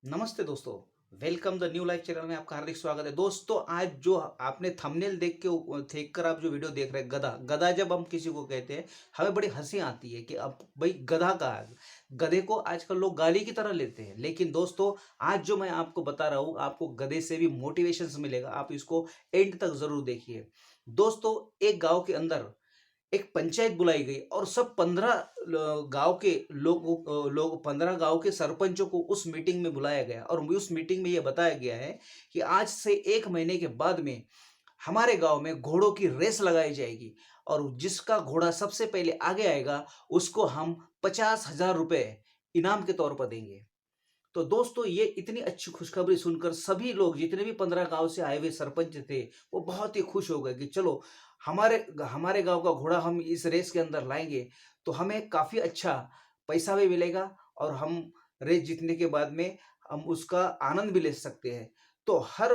नमस्ते दोस्तों। Welcome the new life channel में आपका हार्दिक स्वागत है। दोस्तों, आज जो आपने थंबनेल देख कर आप जो वीडियो देख रहे हैं, गधा गधा जब हम किसी को कहते हैं, हमें बड़ी हंसी आती है कि अब भाई गधा कहाँ है। गधे को आजकल लोग गाली की तरह लेते हैं, लेकिन दोस्तों, आज जो मैं आपको बता रहा हूँ, आपको गधे से भी मोटिवेशन मिलेगा। आप इसको एंड तक जरूर देखिए। दोस्तों, एक गांव के अंदर एक पंचायत बुलाई गई और सब 15 गांव के लोग 15 गांव के सरपंचों को उस मीटिंग में बुलाया गया और उस मीटिंग में यह बताया गया है कि आज से 1 महीने के बाद में हमारे गांव में घोड़ों की रेस लगाई जाएगी और जिसका घोड़ा सबसे पहले आगे आएगा उसको हम 50,000 रुपए इनाम के तौर पर देंगे। तो दोस्तों, ये इतनी अच्छी खुशखबरी सुनकर सभी लोग, जितने भी 15 गांव से आए हुए सरपंच थे, वो बहुत ही खुश हो गए कि चलो, हमारे हमारे गांव का घोड़ा हम इस रेस के अंदर लाएंगे तो हमें काफी अच्छा पैसा भी मिलेगा और हम रेस जीतने के बाद में हम उसका आनंद भी ले सकते हैं। तो हर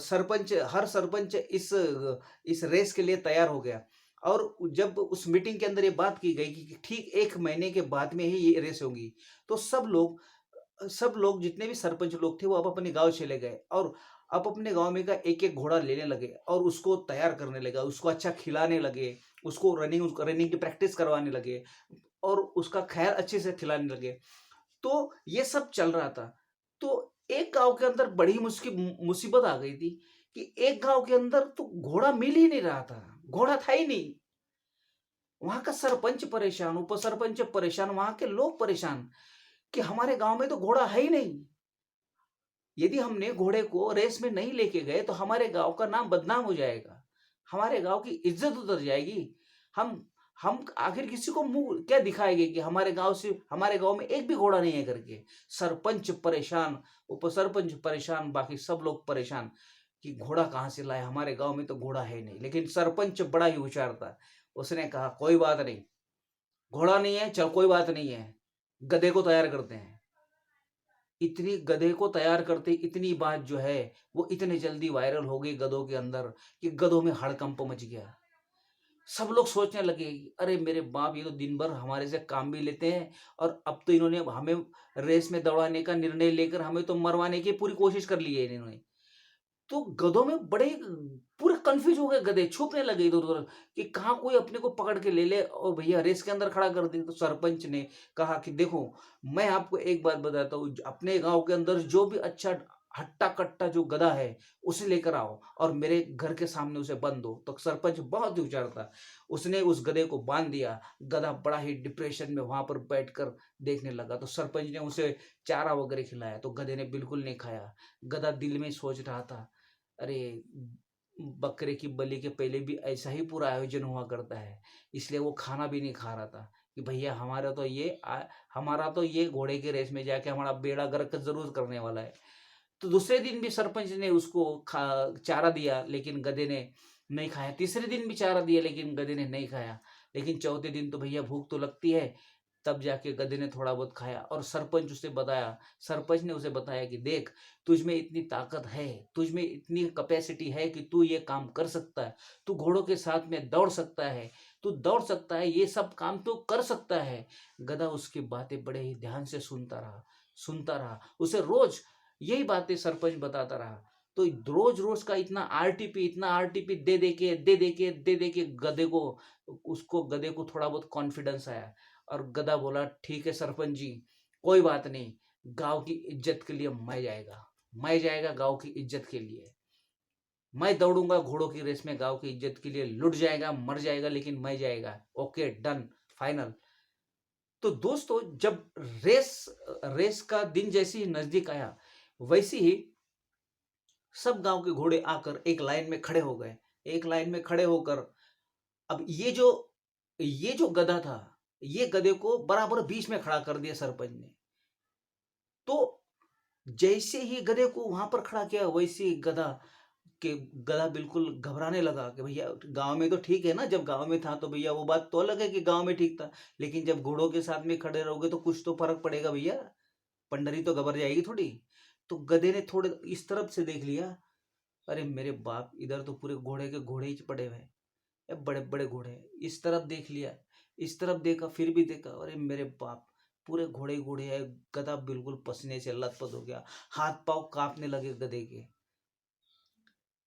सरपंच इस रेस के लिए तैयार हो गया। और जब उस मीटिंग के अंदर ये बात की गई कि ठीक 1 महीने के बाद में ही ये रेस होगी, तो सब लोग जितने भी सरपंच लोग थे वो अब अपने गाँव चले गए और अब अपने गाँव में का एक-एक घोड़ा लेने लगे और उसको तैयार करने लगे, उसको अच्छा खिलाने लगे, उसको रनिंग की प्रैक्टिस करवाने लगे और उसका ख़ैर अच्छे से खिलाने लगे। तो ये सब चल रहा था। तो एक गाँव के अंदर बड़ी मुसीबत आ गई थी कि एक गाँव के अंदर तो घोड़ा मिल ही नहीं रहा था, घोड़ा था ही नहीं। वहाँ का सरपंच परेशान, उपसरपंच परेशान, वहाँ के लोग परेशान कि हमारे गाँव में तो घोड़ा है ही नहीं। यदि हमने घोड़े को रेस में नहीं लेके गए तो हमारे गाँव का नाम बदनाम हो जाएगा। हमारे गाँव की इज़्ज़त उतर जाएगी। हम हम आखिर किसी को मुँह क्या दिखाएँगे कि हमारे गाँव में एक भी घोड़ा नहीं है करके। सरपंच परेशान, उपसरपंच परेशान, बाकी सब लोग परेशान कि घोड़ा कहाँ से लाएँ? हमारे गाँव में तो घोड़ा है नहीं। लेकिन सरपंच बड़ा ही होशियार था। उसने कहा, कोई बात नहीं, घोड़ा नहीं है, चल कोई बात नहीं है, गधे को तैयार करते हैं। इतनी गधे को तैयार करते इतनी बात जो है वो इतने जल्दी वायरल हो गई गधों के अंदर कि गधों में हड़कंप मच गया। सब लोग सोचने लगे, अरे मेरे बाप, ये तो दिन भर हमारे से काम भी लेते हैं और अब तो इन्होंने हमें रेस में दौड़ाने का निर्णय लेकर हमें तो मरवाने की पूरी कोशिश कर ली है इन्होंने। तो गधों में बड़े पूरे कन्फ्यूज़ हो गए गधे, छुपने लगे इधर-उधर कि कहाँ कोई अपने को पकड़ के ले ले और भैया रेस के अंदर खड़ा कर दे। तो सरपंच ने कहा कि देखो, मैं आपको एक बात बताता हूँ, अपने गाँव के अंदर जो भी अच्छा हट्टा-कट्टा जो गधा है, उसे लेकर आओ और मेरे घर के सामने उसे बाँध दो। तो सरपंच बहुत ही होशियार था, उसने उस गधे को बाँध दिया। गधा बड़ा ही डिप्रेशन में वहाँ पर बैठकर देखने लगा। तो सरपंच ने उसे चारा वगैरह खिलाया, तो गधे ने बिल्कुल नहीं खाया। गधा दिल में सोच रहा था, अरे बकरे की बलि के पहले भी ऐसा ही पूरा आयोजन हुआ करता है, इसलिए वो खाना भी नहीं खा रहा था कि भैया हमारा तो ये घोड़े के रेस में जाके हमारा बेड़ा गर्क जरूर करने वाला है। तो दूसरे दिन भी सरपंच ने उसको खा चारा दिया, लेकिन गधे ने नहीं खाया। तीसरे दिन भी चारा दिया, लेकिन गधे ने नहीं खाया। लेकिन चौथे दिन तो भैया भूख तो लगती है, तब जाके गधे ने थोड़ा बहुत खाया और सरपंच ने उसे बताया कि देख, तुझ में इतनी ताकत है, तुझ में इतनी कैपेसिटी है कि तू ये काम कर सकता है, तू घोड़ों के साथ में दौड़ सकता है, तू दौड़ सकता है, ये सब काम तू कर सकता है। गधा उसकी बातें बड़े ही ध्यान से सुनता रहा। उसे रोज यही बातें सरपंच बताता रहा। तो रोज-रोज का इतना आरटीपी दे दे के गधे को थोड़ा बहुत कॉन्फिडेंस आया और गधा बोला, ठीक है सरपंच जी, कोई बात नहीं, गाँव की इज्जत के लिए मैं जाएगा गाँव की इज्जत के लिए। मैं दौड़ूँगा घोड़ों की रेस में गाँव की इज्जत के लिए, लुट जाएगा, मर जाएगा, लेकिन मैं जाएगा। Okay, done, final. तो दोस्तों, जब रेस रेस का दिन जैसे ही नज़दीक आया, वैसे ही सब गाँव के घोड़े आकर एक लाइन में खड़े हो गए। एक लाइन में खड़े होकर अब ये जो गधा था, ये गधे को बराबर बीच में खड़ा कर दिया सरपंच ने। तो जैसे ही गधे को वहाँ पर खड़ा किया, वैसे ही गधा बिल्कुल घबराने लगा कि भैया गाँव में तो ठीक है ना, जब गाँव में था तो भैया वो बात तो अलग है कि गाँव में ठीक था, लेकिन जब घोड़ों के साथ में खड़े रहोगे तो कुछ तो फ़र्क पड़ेगा भैया, पंडरी तो घबरा जाएगी थोड़ी। तो गधे ने थोड़े इस तरफ से देख लिया, अरे मेरे बाप! इधर तो पूरे घोड़े के घोड़े ही पड़े हुए हैं। बड़े-बड़े घोड़े हैं। इस तरफ देख लिया, इस तरफ देखा, फिर भी देखा, अरे मेरे बाप! पूरे घोड़े घोड़े है, गधा बिल्कुल पसीने से लथपथ हो गया, हाथ पांव कांपने लगे गधे के।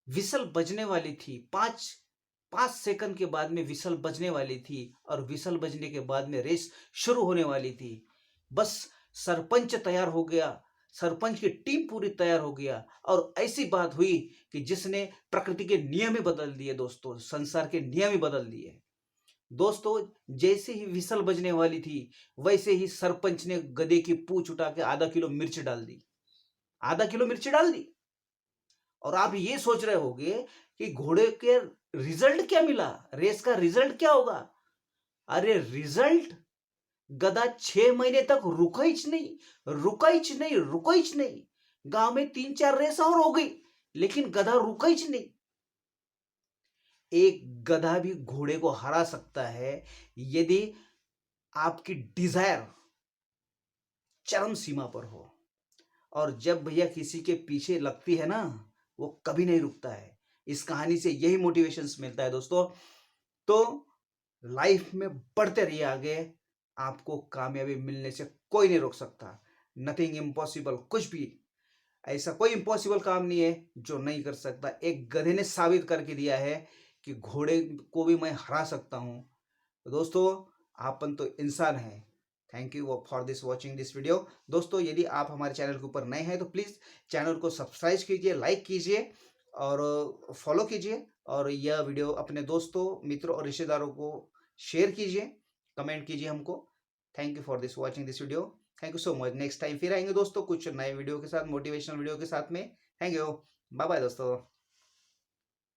विसल बजने वाली थी, 5 सेकंड के बाद में विसल बजने वाली थी, और विसल बजने के बाद में रेस शुरू होने वाली थी। बस सरपंच तैयार हो गया, सरपंच की टीम पूरी तैयार हो गया, और ऐसी बात हुई कि जिसने प्रकृति के नियम ही बदल दिए दोस्तों, संसार के नियम ही बदल दिए दोस्तों। जैसे ही विसल बजने वाली थी, वैसे ही सरपंच ने गधे की पूंछ उठा के आधा किलो मिर्च डाल दी, आधा किलो मिर्च डाल दी। और आप ये सोच रहे होंगे कि घोड़े के रिजल्ट क्या मिला, रेस का रिजल्ट क्या होगा। अरे रिजल्ट, गधा 6 महीने तक रुका ही नहीं। गांव में 3-4 रेस और हो गई, लेकिन गधा रुका ही नहीं। एक गधा भी घोड़े को हरा सकता है यदि आपकी डिजायर चरम सीमा पर हो। और जब भैया किसी के पीछे लगती है ना, वो कभी नहीं रुकता है। इस कहानी से यही मोटिवेशंस मिलता है दोस्तों। तो लाइफ में बढ़ते रहिए आगे, आपको कामयाबी मिलने से कोई नहीं रोक सकता। नथिंग इम्पॉसिबल, कुछ भी ऐसा कोई इम्पॉसिबल काम नहीं है जो नहीं कर सकता। एक गधे ने साबित करके दिया है कि घोड़े को भी मैं हरा सकता हूं। तो दोस्तों, आपन तो इंसान है। Thank you for this watching this video. दोस्तों, यदि आप हमारे चैनल के ऊपर नए हैं तो प्लीज़ चैनल को सब्सक्राइब कीजिए, लाइक कीजिए और फॉलो कीजिए, और यह वीडियो अपने दोस्तों, मित्रों और रिश्तेदारों को शेयर कीजिए, कमेंट कीजिए हमको। Thank you for this watching this video. Thank you so much. Next time फिर आएंगे दोस्तों कुछ नए वीडियो के साथ, मोटिवेशनल वीडियो के साथ में। थैंक यू, बाय बाय दोस्तों।